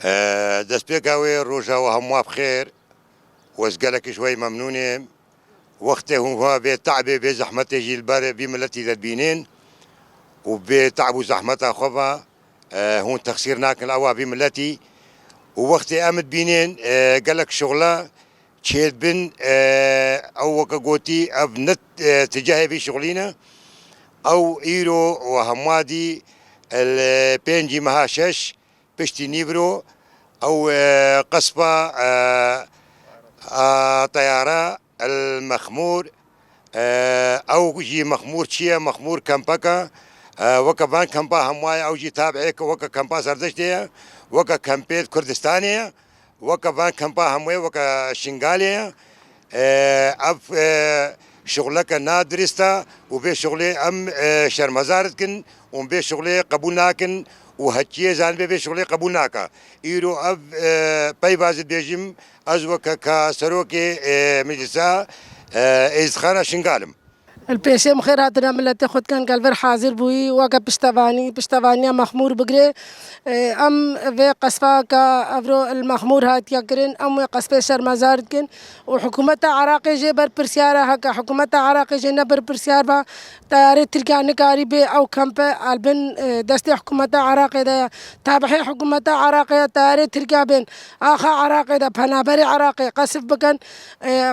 دەست پێکاوێ ڕۆژاوە هەمووا بخێر وەزگەلێکی شوي ممنونێ وەختێ هو بێ تعبێ بێ زەحمەتێکی لەبەر بی ملەتی دەبینێن و بێ تعب و زەحمەتا خۆبە هون تەقسیر ناکەن ئەوا بی ملەتی و وەختێ ئەمت بینێن گەلک شغڵە چێت بن ئەو وەکە گوتی ئەv نەت تجاهێ شغڵینە ئەو ئیرۆ و هەموادی پێنجی مەها شەش پشتی نیبرۆ ئەو قەسبە طیارە المەخمور ئەو ژی مەخمور چییە مەخمور کەمپەکە وەکە بان کەمپا هەمووای ئەوژی تابعەیەکە وەکە کەمپا سەردەشتەیە وەکە کەمپێت کوردستانەیە وەکە بان کەمپا هەمووی وەکە شنگالەیە ئەف شغلەکە نادرستە و بێ شغلێ ئەم شەرمەزارتکن و بێ شغلێ قبول ناکن و هەچیە زان بێ شغلێ قبول ناکە ئیرۆ ئەف پەی بازت بێژم ئەز وەکە کە سەرۆکێ مجلسا ئێزخانە شنگالم البيشم خير هاتنا ملتي خود كان قلبر حاضر بوي وقا بشتواني مخمور بقري ام في قصفا كا افرو المخمور هات يكرن ام قصفه شرمزار كن وحكومه عراقي جي بر برسياره هكا حكومه عراقي جي نبر برسيار با طياره تركيا نكاري بي او كامب البن دستي حكومه عراقي دا تابع حكومه عراقي طياره تركيا بين اخا عراقي دا فنابري عراقي قصف بكن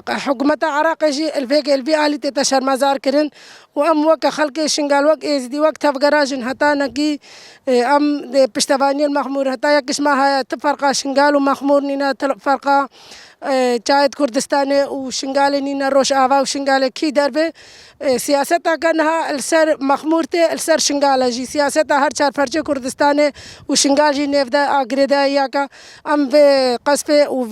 حكومه عراقي جي الفي الي تشرمزار كرن وام وك خلق شنقال وك ازدي وقت فقراجن حتى نقي ام بشتفاني المخمور حتى يكش ما هي تفرقه شنقال ومخمور نينا تفرقه چايت كردستاني وشنقال نينا روش آوا وشنقال كي دربه سياستها كانها السر مخمورته السر شنقال جي سياستها هر چار فرچه كردستاني وشنقال جي نفدا اگردا ياكا ام في قصفه و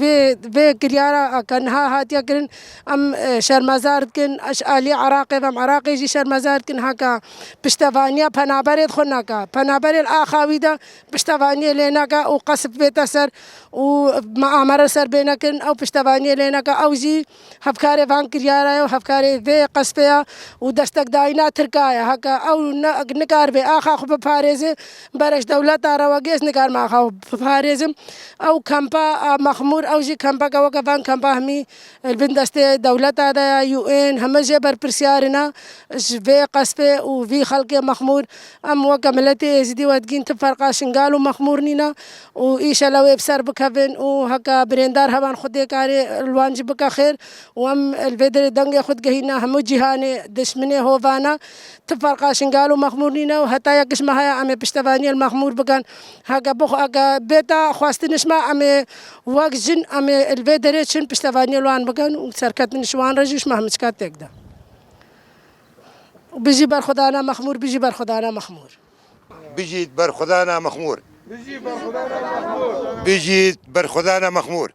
في كريارا كانها هاتيا كرن ام شرمزار كن اشالي عراقي و عراقي جي شرمزار كن هكا بشتفانيا پنابرد خناكا پنابر الاخاوي دا بشتفانيا ليناكا وقصف بيتا سر ومعامره سر بينكن او بشتفانيا ليناكا او جي هفكاري فان كريارا وهفكاري في قصفيا ودستك داينا تركايا هكا او نكار بي اخا خو بفاريزه برش دولت رواقيس نكار ما خو بفاريزم او كامبا مخمور او جي كامبا كوكا فان كامبا همي البندستي دولت دا يو ان همجه بر برسيارنا في قصفه وفي خلق مخمور ام وكا ملتي زدي ودقين تفرقا شنقالو مخمور نينا وايش لو بسر بكفن وهكا بريندار هبان خدي كاري الوانج بكا خير وام الفيدر دنگي خد جهينا هم جهاني دشمني هوفانا تفرقا شنقالو مخمور نينا وحتى يكش ما هي عم بشتفاني المخمور بكان هكا بخ هكا بيتا خواستنش ما عم وقت جن عم الفيدر شن بشتفاني الوان بكان وسركت من شوان رجيش ما همشكات تقدر بيجي بر خدانا مخمور بيجي بر خدانا مخمور بيجي بر خدانا مخمور بيجي بر خدانا مخمور